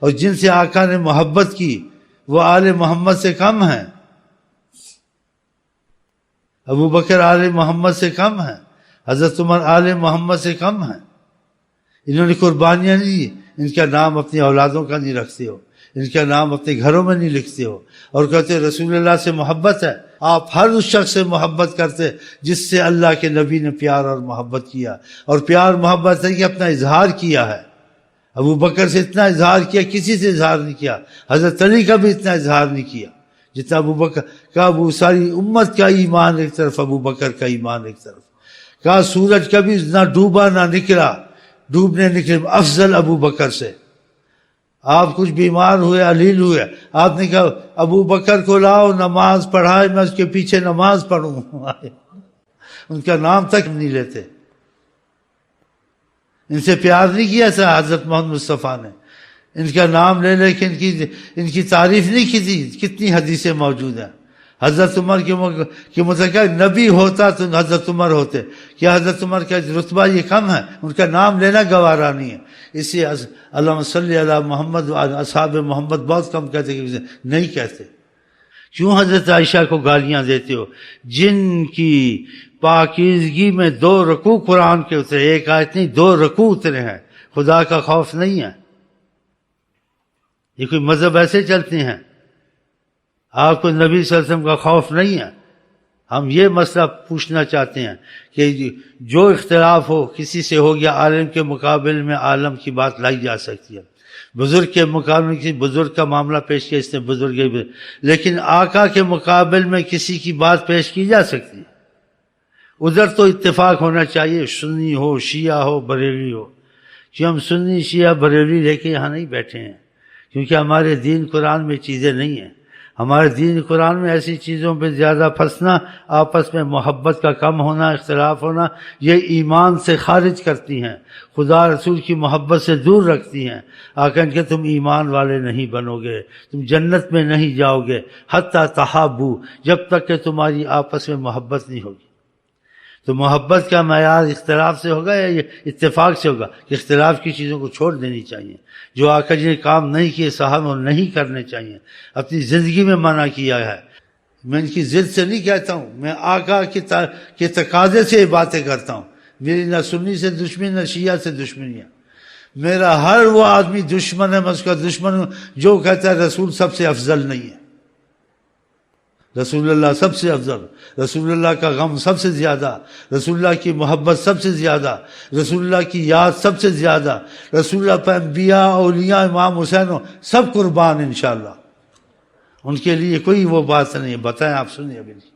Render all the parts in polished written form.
اور جن سے آقا نے محبت کی وہ آل محمد سے کم ہیں، ابو بکر آل محمد سے کم ہیں، حضرت عمر آل محمد سے کم ہیں۔ انہوں نے قربانیاں نہیں دی، ان کا نام اپنی اولادوں کا نہیں رکھتے ہو، ان کا نام اپنے گھروں میں نہیں لکھتے ہو، اور کہتے رسول اللہ سے محبت ہے۔ آپ ہر اس شخص سے محبت کرتے جس سے اللہ کے نبی نے پیار اور محبت کیا، اور پیار محبت ہے کہ اپنا اظہار کیا ہے۔ ابو بکر سے اتنا اظہار کیا، کسی سے اظہار نہیں کیا۔ حضرت علی کا بھی اتنا اظہار نہیں کیا جتنا ابو بکر کا۔ وہ ساری امت کا ایمان ایک طرف، ابو بکر کا ایمان ایک طرف۔ کہا سورج کبھی نہ ڈوبا نہ نکلا، ڈوبنے نکلے افضل ابو بکر سے۔ آپ کچھ بیمار ہوئے، علیل ہوئے، آپ نے کہا ابو بکر کو لاؤ، نماز پڑھائے، میں اس کے پیچھے نماز پڑھوں۔ ان کا نام تک نہیں لیتے، ان سے پیار نہیں کیا تھا حضرت محمد مصطفیٰ نے، ان کا نام لے لے کے ان کی تعریف نہیں کی تھی۔ کتنی حدیثیں موجود ہیں۔ حضرت عمر کے متعلق نبی ہوتا تو حضرت عمر ہوتے، کیا حضرت عمر کا رتبہ یہ کم ہے؟ ان کا نام لینا گوارا نہیں ہے۔ اس لیے اللہم صلی علی محمد اصحاب محمد بہت کم کہتے ہیں، نہیں کہتے۔ کیوں حضرت عائشہ کو گالیاں دیتے ہو جن کی پاکیزگی میں 2 رکوع قرآن کے اترے، ایک آیت نہیں 2 رکوع اترے ہیں؟ خدا کا خوف نہیں ہے؟ یہ کوئی مذہب ایسے چلتے ہیں؟ آپ کو نبی صلی اللہ علیہ وسلم کا خوف نہیں ہے؟ ہم یہ مسئلہ پوچھنا چاہتے ہیں کہ جو اختلاف ہو کسی سے ہو گیا، عالم کے مقابل میں عالم کی بات لائی جا سکتی ہے، بزرگ کے مقابل میں کسی بزرگ کا معاملہ پیش کیا، اس نے بزرگ، لیکن آقا کے مقابل میں کسی کی بات پیش کی جا سکتی ہے۔ ادھر تو اتفاق ہونا چاہیے، سنی ہو، شیعہ ہو، بریلوی ہو، کہ ہم سنی شیعہ بریلوی لے کے یہاں نہیں بیٹھے ہیں، کیونکہ ہمارے دین قرآن میں چیزیں نہیں ہیں۔ ہمارے دین قرآن میں ایسی چیزوں پہ زیادہ پھنسنا، آپس میں محبت کا کم ہونا، اختلاف ہونا، یہ ایمان سے خارج کرتی ہیں، خدا رسول کی محبت سے دور رکھتی ہیں۔ آقا کہ تم ایمان والے نہیں بنو گے، تم جنت میں نہیں جاؤ گے حتی تحابو، جب تک کہ تمہاری آپس میں محبت نہیں ہوگی۔ تو محبت کا معیار اختلاف سے ہوگا یا اتفاق سے ہوگا؟ کہ اختلاف کی چیزوں کو چھوڑ دینی چاہیے۔ جو آقا جی نے کام نہیں کیے صحابہ نہیں کرنے چاہیے، اپنی زندگی میں منع کیا ہے۔ میں ان کی ضد سے نہیں کہتا ہوں، میں آقا کے تقاضے سے یہ باتیں کرتا ہوں۔ میری نہ سنی سے دشمنی نہ شیعہ سے دشمنی ہے۔ میرا ہر وہ آدمی دشمن ہے، میں اس کا دشمن ہوں جو کہتا ہے رسول سب سے افضل نہیں ہے۔ رسول اللہ سب سے افضل، رسول اللہ کا غم سب سے زیادہ، رسول اللہ کی محبت سب سے زیادہ، رسول اللہ کی یاد سب سے زیادہ، رسول اللہ پہ انبیاء، اولیاء، امام حسین سب قربان انشاءاللہ۔ ان کے لیے کوئی وہ بات نہیں ہے۔ بتائیں آپ، سنیں ابھی نہیں۔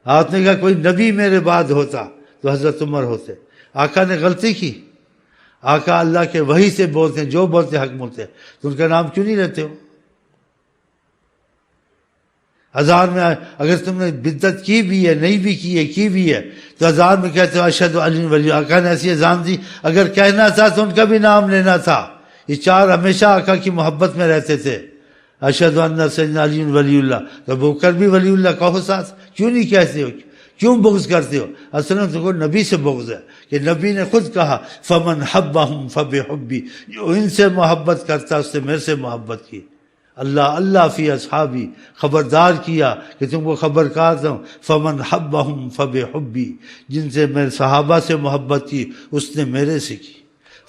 آپ نے کہا کوئی نبی میرے بعد ہوتا تو حضرت عمر ہوتے۔ آقا نے غلطی کی؟ آقا اللہ کے وحی سے بولتے ہیں، جو بولتے حق بولتے، تو ان کا نام کیوں نہیں لیتے ہو؟ اذان میں اگر تم نے بدعت کی بھی ہے، نہیں بھی کی ہے، کی بھی ہے، تو اذان میں کہتے ہو اشہد علی ولی۔ آقا نے ایسی اذان دی، اگر کہنا تھا تو ان کا بھی نام لینا تھا۔ یہ 4 ہمیشہ آقا کی محبت میں رہتے تھے۔ اشہد ان سیدنا علی ولی اللہ، تو بکر بھی ولی اللہ کہو ساتھ، کیوں نہیں کہتے ہو؟ کیوں بغض کرتے ہو؟ اصل میں تو نبی سے بغض ہے، کہ نبی نے خود کہا فمن حبہم فبحبی، جو ان سے محبت کرتا اس سے میرے سے محبت کی۔ اللہ فی اصحابی، خبردار کیا کہ تم کو خبر کہتا ہوں، فمن حبہم فبحبی، جن سے میرے صحابہ سے محبت کی اس نے میرے سے کی۔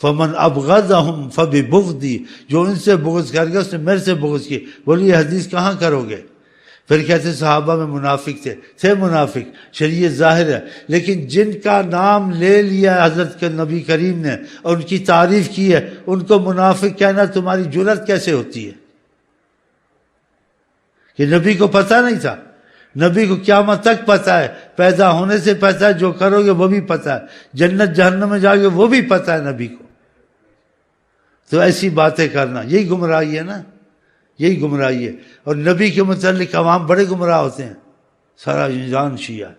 فمن ابغضہم فببغضی، جو ان سے بغض کر گیا اس نے میرے سے بغض کی۔ بولیے یہ حدیث کہاں کرو گے؟ پھر کہتے صحابہ میں منافق تھے منافق، شریعت ظاہر ہے، لیکن جن کا نام لے لیا حضرت کے نبی کریم نے اور ان کی تعریف کی ہے، ان کو منافق کہنا تمہاری جرأت کیسے ہوتی ہے؟ کہ نبی کو پتہ نہیں تھا؟ نبی کو قیامت تک پتہ ہے، پیدا ہونے سے پتہ ہے، جو کرو گے وہ بھی پتہ ہے، جنت جہنم میں جاؤ گے وہ بھی پتہ ہے نبی کو۔ تو ایسی باتیں کرنا یہی گمراہی ہے نا، یہی گمراہی ہے۔ اور نبی کے متعلق عوام بڑے گمراہ ہوتے ہیں۔ سارا انسان شیعہ،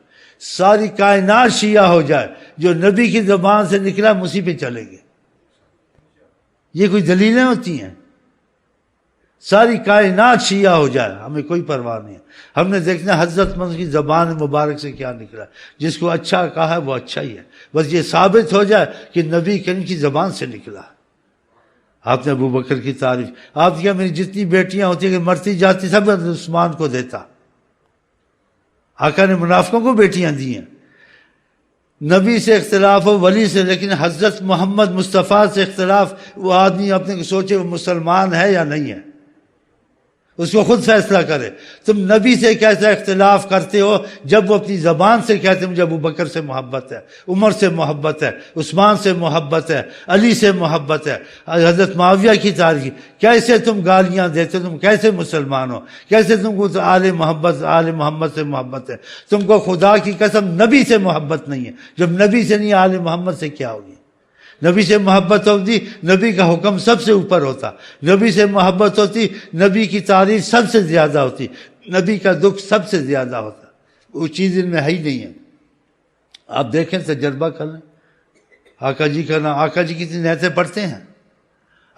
ساری کائنات شیعہ ہو جائے، جو نبی کی زبان سے نکلا اسی پہ چلیں گے۔ یہ کوئی دلیلیں ہوتی ہیں؟ ساری کائنات شیعہ ہو جائے، ہمیں کوئی پرواہ نہیں ہے۔ ہم نے دیکھنا حضرت محمد کی زبان مبارک سے کیا نکلا۔ جس کو اچھا کہا ہے وہ اچھا ہی ہے، بس یہ ثابت ہو جائے کہ نبی کریم کی زبان سے نکلا۔ آپ نے ابو بکر کی تعریف، آپ کیا میری جتنی بیٹیاں ہوتی ہیں کہ مرتی جاتی سب عثمان کو دیتا. آقا نے منافقوں کو بیٹیاں دی ہیں. نبی سے اختلاف ہو ولی سے، لیکن حضرت محمد مصطفیٰ سے اختلاف، وہ آدمی اپنے کو سوچے وہ مسلمان ہے یا نہیں ہے، اس کو خود فیصلہ کرے. تم نبی سے کیسا اختلاف کرتے ہو جب وہ اپنی زبان سے کہتے ہیں مجھے ابو بکر سے محبت ہے، عمر سے محبت ہے، عثمان سے محبت ہے، علی سے محبت ہے، حضرت معاویہ کی تعریف. کیسے تم گالیاں دیتے ہو؟ تم کیسے مسلمان ہو؟ کیسے تم کو آل محمد سے محبت ہے؟ تم کو خدا کی قسم نبی سے محبت نہیں ہے. جب نبی سے نہیں آل محمد سے کیا ہوگی؟ نبی سے محبت ہوتی نبی کا حکم سب سے اوپر ہوتا، نبی سے محبت ہوتی نبی کی تعریف سب سے زیادہ ہوتی، نبی کا دکھ سب سے زیادہ ہوتا. وہ چیز ان میں ہے ہی نہیں ہے. آپ دیکھیں، تجربہ کر لیں. آقا جی کا نام، آقا جی کتنی نعتیں پڑھتے ہیں،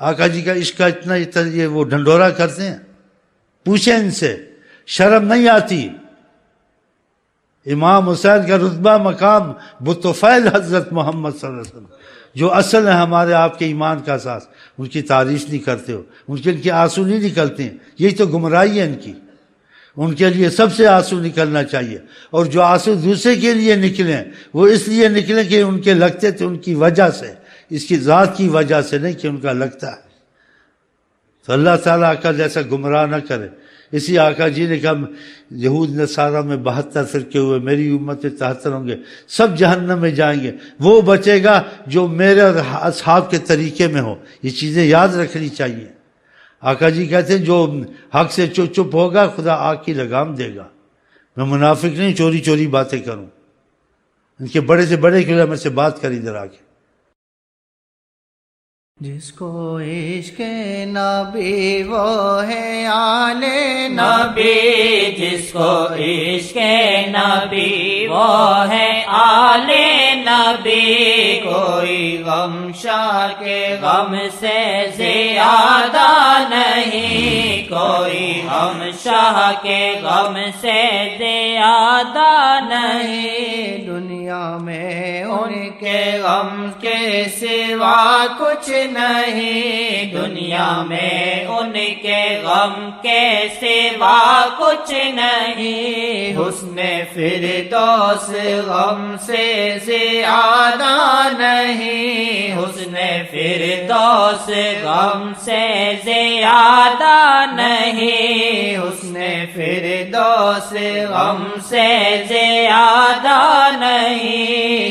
آقا جی کا عشق کا اتنا یہ وہ ڈھنڈورا کرتے ہیں. پوچھیں ان سے، شرم نہیں آتی؟ امام حسین کا رتبہ مقام بطفیل حضرت محمد صلی اللہ علیہ وسلم جو اصل ہے ہمارے آپ کے ایمان کا اساس، ان کی تعریف نہیں کرتے ہو، ان کے آنسو نہیں نکلتے ہیں. یہی تو گمراہی ہے ان کی. ان کے لیے سب سے آنسو نکلنا چاہیے، اور جو آنسو دوسرے کے لیے نکلیں وہ اس لیے نکلیں کہ ان کے لگتے تھے، ان کی وجہ سے، اس کی ذات کی وجہ سے نہیں کہ ان کا لگتا ہے. تو اللہ تعالیٰ آقا جیسا گمراہ نہ کرے. اسی آقا جی نے کہا یہود نصارہ میں 72 فرقے ہوئے، میری امت میں 73 ہوں گے، سب جہنم میں جائیں گے، وہ بچے گا جو میرے اور اصحاب کے طریقے میں ہو. یہ چیزیں یاد رکھنی چاہیے. آقا جی کہتے ہیں جو حق سے چپ ہوگا خدا آگ کی لگام دے گا. میں منافق نہیں چوری چوری باتیں کروں. ان کے بڑے سے بڑے کے میں سے بات کر ادھر آ کے. جس کو عشق نبی وہ ہے آل نبی، جس کو عشق نبی وہ ہے آل نبی. کوئی غم شاہ کے غم سے زیادہ نہیں، کوئی غم شاہ کے غم سے زیادہ نہیں. دنیا میں ان کے غم کے سوا کچھ نہیں، دنیا میں ان کے غم کے سوا کچھ نہیں. حسن فردوس غم سے زیادہ نہیں، حسن فردوس غم سے زیادہ نہیں، حسن فردوس غم سے زیادہ نہیں.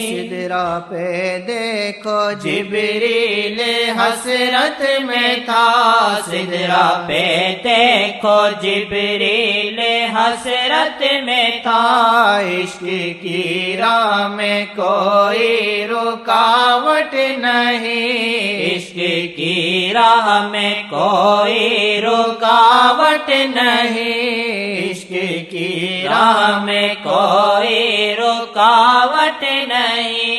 سدرا پہ دیکھو جبریل حسرت میں تھا، سدرا پہ دیکھو جبریل حسرت میں تھا. عشق کی راہ میں کوئی رکاوٹ نہیں، عشق کی راہ میں کوئی رکاوٹ نہیں، عشق کی راہ میں کوئی رکاوٹ نہیں.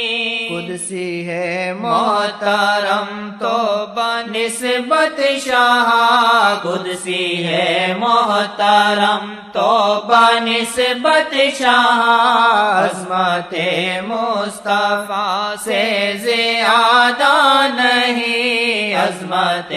قدسی ہے محترم تو بنسبت شاہ، قدسی ہے محترم تو بنسبت شاہ. عظمت مصطفیٰ سے زیادہ نہیں، عظمت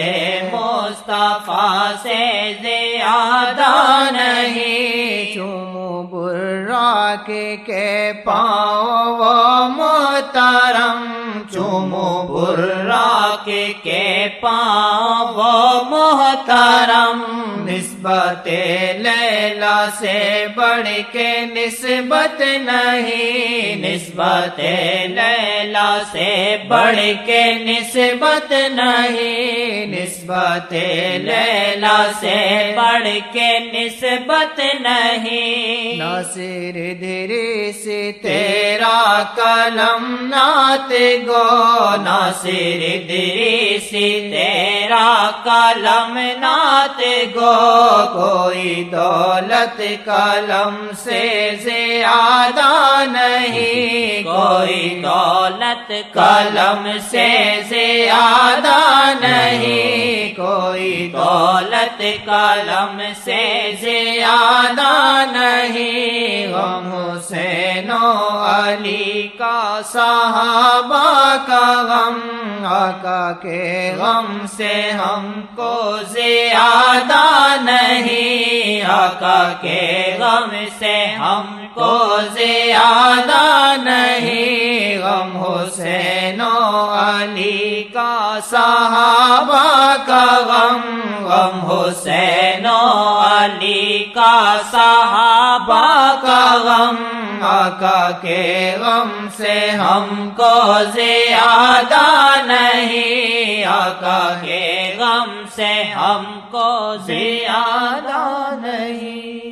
مصطفیٰ سے زیادہ نہیں. چومو براق کے پاؤں وہ محترم، چومو براق کے پاؤں وہ محترم. نسبت لیلا سے بڑھ کے نسبت نہیں، نسبت لیلا سے بڑھ کے نسبت نہیں، نسبت لیلا سے بڑھ کے نسبت نہیں. ناصر ادریس تیرا کلم نعت گو، ناصر ادریس تیرا کلم نعت گو. کوئی دولت قلم سے زیادہ نہیں، کوئی دولت قلم سے زیادہ نہیں، کوئی دولت قلم سے زیادہ نہیں، غم حسین و علی کا صحابہ کا غم، آقا کے غم سے ہم کو زیادہ نہیں، آقا کے غم سے ہم کو زیادہ نہیں، غم حسین و علی کا صحابہ کا غم، غم حسین و علی کا صحابہ کا غم، آقا کے غم سے ہم کو زیادہ نہیں، آقا کے غم سے ہم کو زیادہ نہیں۔